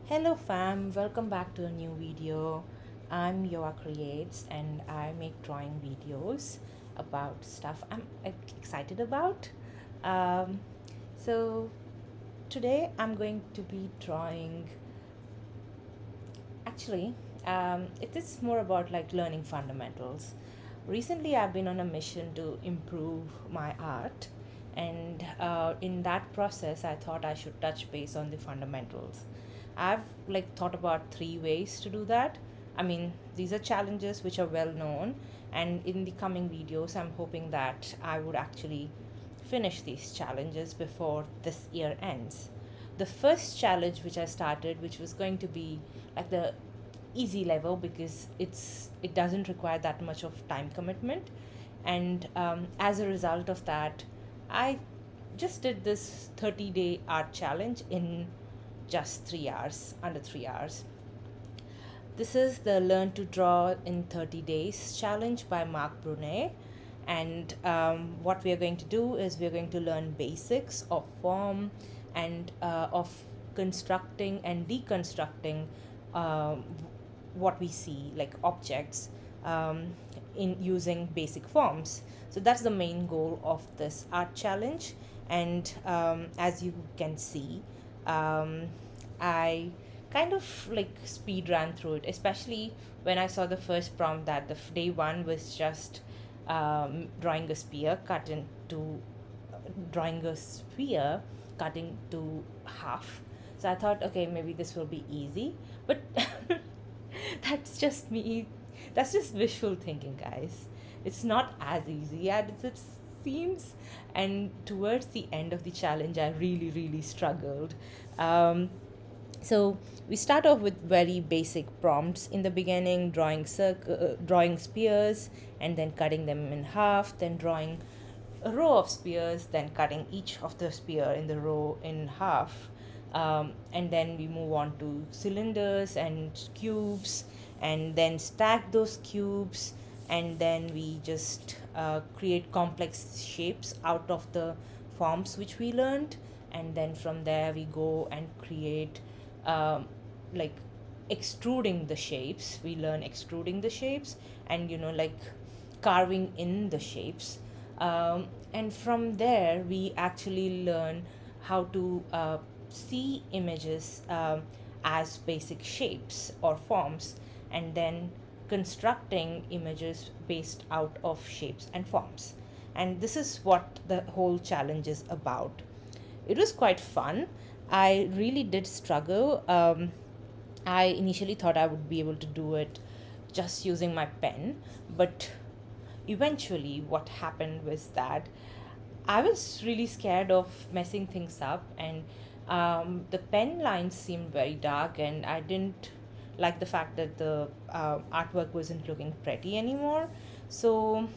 Hello fam, welcome back to a new video. I'm Yoa Creates and I make drawing videos about stuff I'm excited about. Um, so today I'm going to be drawing, actually, it is more about like learning fundamentals. Recently I've been on a mission to improve my art, and in that process I thought I should touch base on the fundamentals. I've like thought about three ways to do that. I mean, these are challenges which are well known, and in the coming videos I'm hoping that I would actually finish these challenges before this year ends. The first challenge which I started, which was going to be like the easy level because it doesn't require that much of time commitment, and as a result of that, I just did this 30-day art challenge in just 3 hours, under 3 hours. This is the Learn to Draw in 30 Days challenge by Marc Brunet. And what we are going to do is we are going to learn basics of form and of constructing and deconstructing um, what we see, like objects, um, in using basic forms. So that's the main goal of this art challenge. And as you can see, um, I kind of like speed ran through it, especially when I saw the first prompt that the day one was just drawing a spear cut into drawing a sphere cut into half. So I thought, okay, maybe this will be easy, but that's just me. That's just wishful thinking, guys. It's not as easy as it seems. And towards the end of the challenge, I really, really struggled. Um, so we start off with very basic prompts in the beginning, drawing spears, and then cutting them in half, then drawing a row of spears, then cutting each of the spear in the row in half. And then we move on to cylinders and cubes, and then stack those cubes, and then we just create complex shapes out of the forms which we learned. And then from there we go and create um, like extruding the shapes. We learn extruding the shapes, and like carving in the shapes. And from there we actually learn how to see images as basic shapes or forms, and then constructing images based out of shapes and forms. And this is what the whole challenge is about. It was quite fun. I really did struggle. I initially thought I would be able to do it just using my pen, but eventually, what happened was that I was really scared of messing things up, and the pen lines seemed very dark, and I didn't like the fact that the artwork wasn't looking pretty anymore. So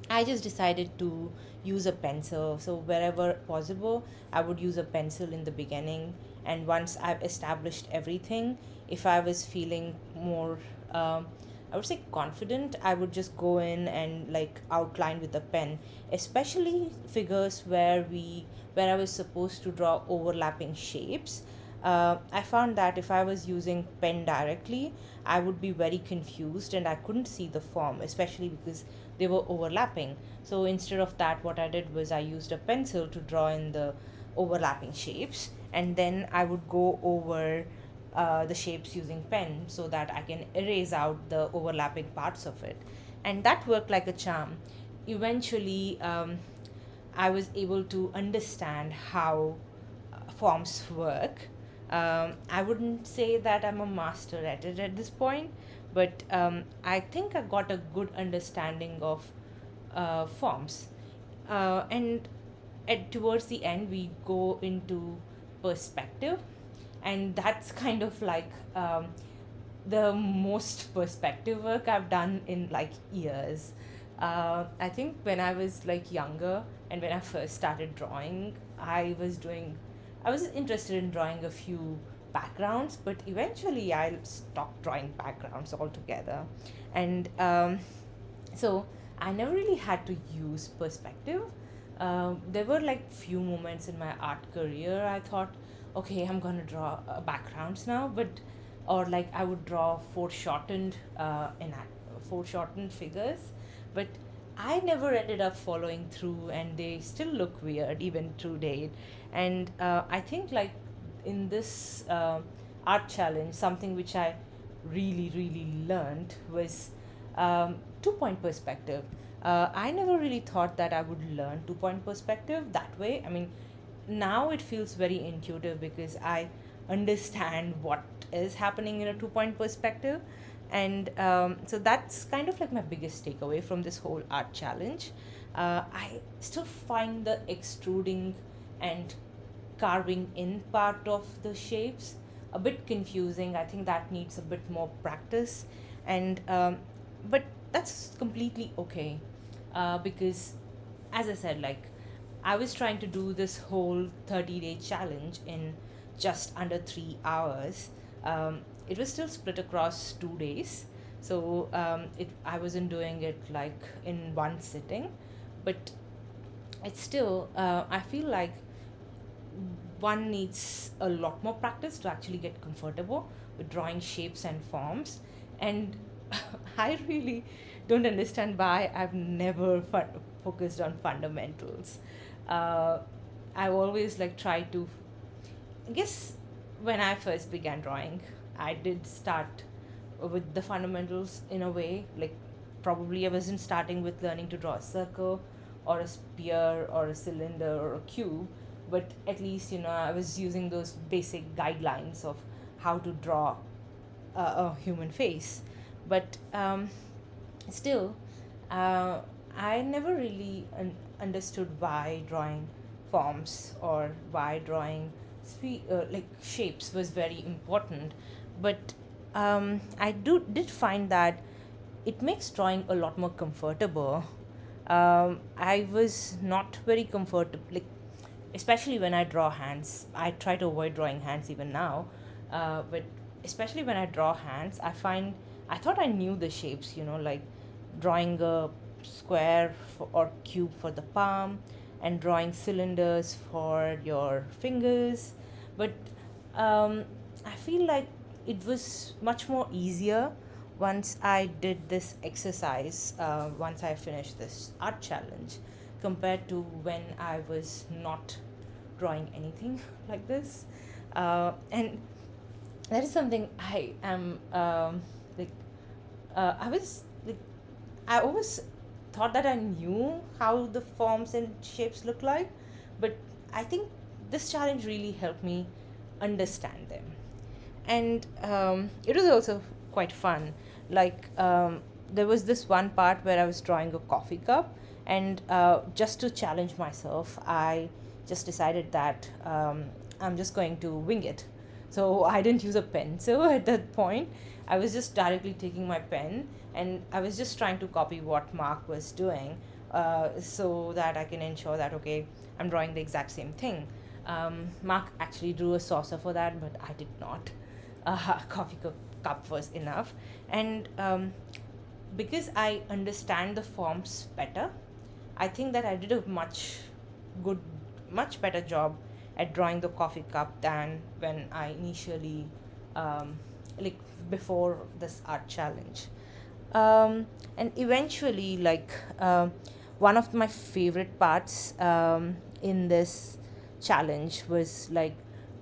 I just decided to use a pencil. So wherever possible, I would use a pencil in the beginning. And once I've established everything, if I was feeling more, I would say confident, I would just go in and like outline with a pen, especially figures where I was supposed to draw overlapping shapes. I found that if I was using pen directly, I would be very confused and I couldn't see the form, especially because they were overlapping. So instead of that, what I did was I used a pencil to draw in the overlapping shapes, and then I would go over the shapes using pen so that I can erase out the overlapping parts of it. And that worked like a charm. Eventually, I was able to understand how forms work. I wouldn't say that I'm a master at it at this point, but I think I got a good understanding of forms. And towards the end, we go into perspective, and that's kind of like the most perspective work I've done in like years. I think when I was like younger and when I first started drawing, I was interested in drawing a few backgrounds, but eventually I stopped drawing backgrounds altogether. And so I never really had to use perspective. There were like few moments in my art career I thought, okay, I'm gonna draw backgrounds now, but or like I would draw foreshortened figures, but I never ended up following through, and they still look weird even today. And I think like in this art challenge, something which I really learned was 2 point perspective. I never really thought that I would learn 2 point perspective that way. I mean, now it feels very intuitive because I understand what is happening in a 2 point perspective. And so that's kind of like my biggest takeaway from this whole art challenge. I still find the extruding and carving in part of the shapes a bit confusing. I think that needs a bit more practice, and but that's completely okay, because as I said, like I was trying to do this whole 30-day challenge in just under 3 hours. It was still split across 2 days, so it I wasn't doing it like in one sitting, but it's still I feel like one needs a lot more practice to actually get comfortable with drawing shapes and forms. And I really don't understand why I've never focused on fundamentals. uh, I've always like tried to, I guess, when I first began drawing, I did start with the fundamentals in a way. Like, probably I wasn't starting with learning to draw a circle or a sphere or a cylinder or a cube, but at least, I was using those basic guidelines of how to draw a human face. But still, uh, I never really understood why drawing forms or why drawing like shapes was very important. But I did find that it makes drawing a lot more comfortable. I was not very comfortable, like especially when I draw hands. I try to avoid drawing hands even now, but especially when I draw hands, I thought I knew the shapes, like drawing a square or cube for the palm, and drawing cylinders for your fingers. But I feel like it was much more easier once I did this exercise, once I finished this art challenge, compared to when I was not drawing anything like this. And that is something I am like I was like I always thought that I knew how the forms and shapes look like, but I think this challenge really helped me understand them. And it was also quite fun. Like, there was this one part where I was drawing a coffee cup, and just to challenge myself, I just decided that I'm just going to wing it. So I didn't use a pencil at that point. I was just directly taking my pen, and I was just trying to copy what Mark was doing, so that I can ensure that, okay, I'm drawing the exact same thing. Mark actually drew a saucer for that, but I did not. Coffee cup was enough. And because I understand the forms better, I think that I did a good, much better job at drawing the coffee cup than when I initially, like, before this art challenge. And eventually, like, one of my favorite parts in this challenge was like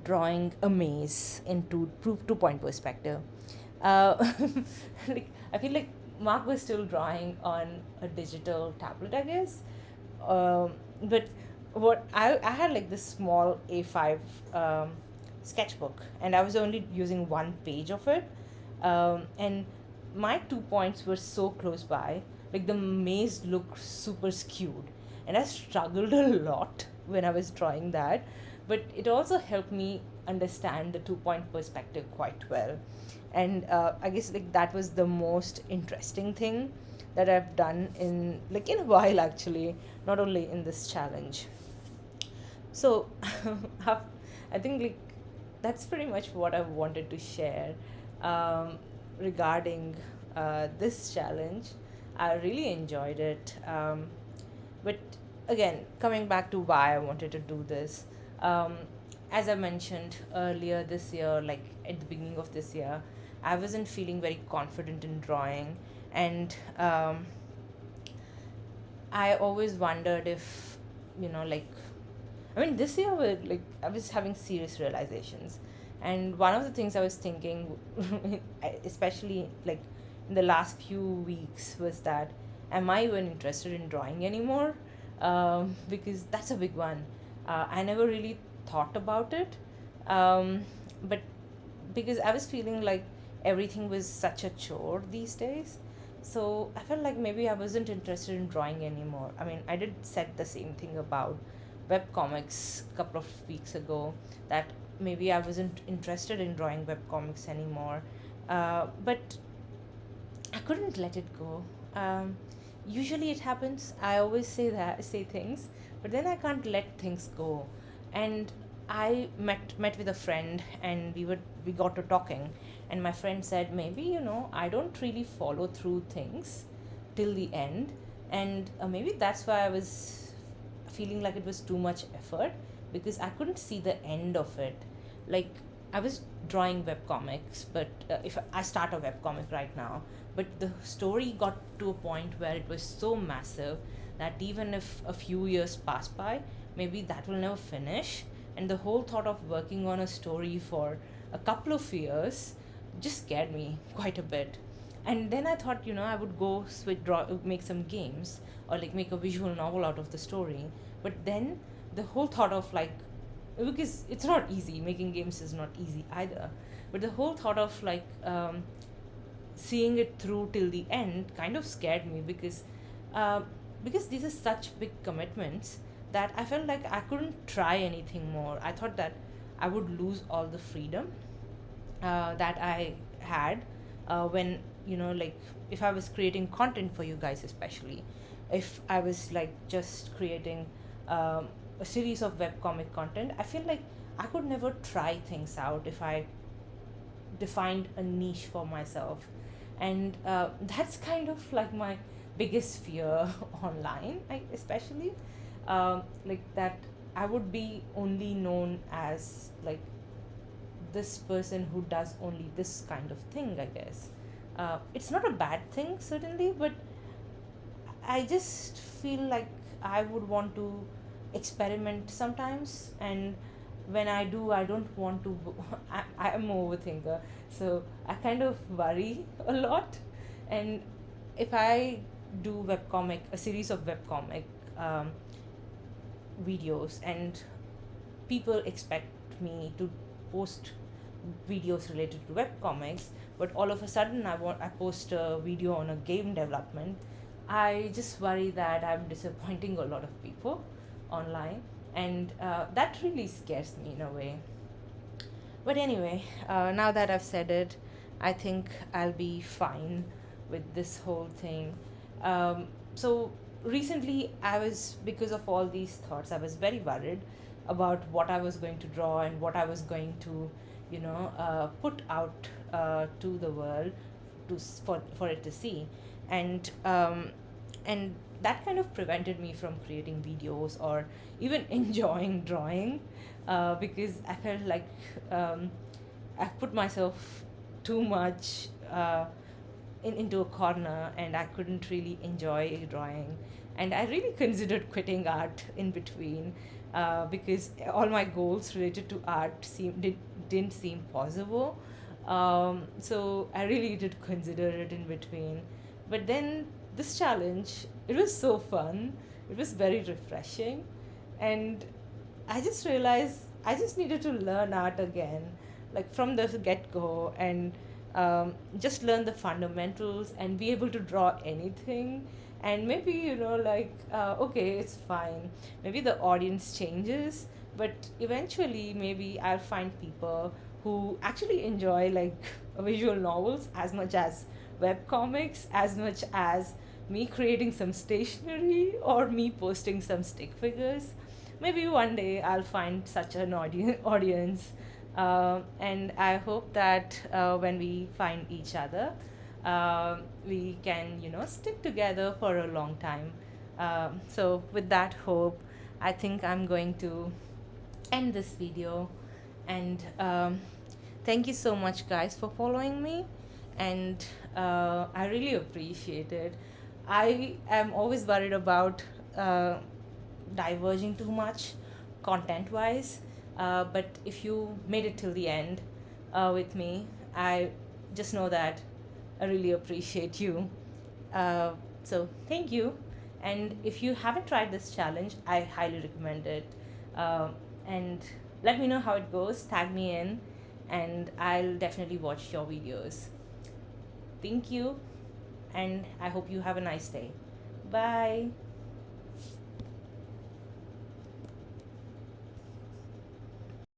drawing a maze in 2 point perspective. uh, like, I feel like Mark was still drawing on a digital tablet, I guess. But I had like this small A5 sketchbook, and I was only using one page of it. And my 2 points were so close by, like the maze looked super skewed, and I struggled a lot when I was drawing that. But it also helped me understand the 2 point perspective quite well. And I guess like that was the most interesting thing that I've done in a while, actually, not only in this challenge. So I think like that's pretty much what I wanted to share um, regarding this challenge. I really enjoyed it. But again, coming back to why I wanted to do this, um, as I mentioned earlier this year, like at the beginning of this year, I wasn't feeling very confident in drawing, and I always wondered if, like, I mean, this year, like, I was having serious realizations, and one of the things I was thinking, especially like in the last few weeks, was that, am I even interested in drawing anymore? Because that's a big one. I never really thought about it, um, but because I was feeling like everything was such a chore these days. So I felt like maybe I wasn't interested in drawing anymore. I mean, I did said the same thing about web comics a couple of weeks ago, that maybe I wasn't interested in drawing web comics anymore. But I couldn't let it go. Usually it happens. I always say things, but then I can't let things go. And I met with a friend, and we got to talking, and my friend said, maybe, I don't really follow through things till the end, and maybe that's why I was feeling like it was too much effort, because I couldn't see the end of it. Like, I was drawing web comics, but if I start a web comic right now, but the story got to a point where it was so massive that even if a few years pass by, maybe that will never finish. And the whole thought of working on a story for a couple of years just scared me quite a bit. And then I thought, I would go make some games, or like make a visual novel out of the story. But then the whole thought of, like, because it's not easy, making games is not easy either, but the whole thought of, like, seeing it through till the end kind of scared me, uh, because these are such big commitments that I felt like I couldn't try anything more. I thought that I would lose all the freedom that I had when, like, if I was creating content for you guys, especially if I was like just creating a series of webcomic content, I feel like I could never try things out if I defined a niche for myself. And that's kind of like my biggest fear online, especially like that I would be only known as like this person who does only this kind of thing, I guess. It's not a bad thing, certainly, but I just feel like I would want to experiment sometimes, and when I do, I don't want to. I'm an overthinker, so I kind of worry a lot. And if I do webcomic, a series of webcomic um, videos, and people expect me to post videos related to webcomics, but all of a sudden I post a video on a game development, I just worry that I'm disappointing a lot of people online, and that really scares me in a way. But anyway, now that I've said it, I think I'll be fine with this whole thing. So recently, because of all these thoughts, I was very worried about what I was going to draw and what I was going to, put out to the world for it to see. And and that kind of prevented me from creating videos or even enjoying drawing, because I felt like I've put myself too much into a corner, and I couldn't really enjoy drawing. And I really considered quitting art in between, because all my goals related to art didn't seem possible. So I really did consider it in between. But then this challenge, it was so fun. It was very refreshing. And I just realized I just needed to learn art again, like from the get go, and just learn the fundamentals and be able to draw anything. And maybe, like, okay, it's fine. Maybe the audience changes, but eventually, maybe I'll find people who actually enjoy like visual novels as much as web comics, as much as me creating some stationery or me posting some stick figures. Maybe one day I'll find such an audience, and I hope that when we find each other, we can, stick together for a long time. So with that hope, I think I'm going to end this video. And thank you so much, guys, for following me. And I really appreciate it. I am always worried about uh, diverging too much content wise. But if you made it till the end with me, I just know that I really appreciate you. Uh, so thank you. And if you haven't tried this challenge, I highly recommend it. And let me know how it goes. Tag me in, and I'll definitely watch your videos. Thank you, and I hope you have a nice day. Bye.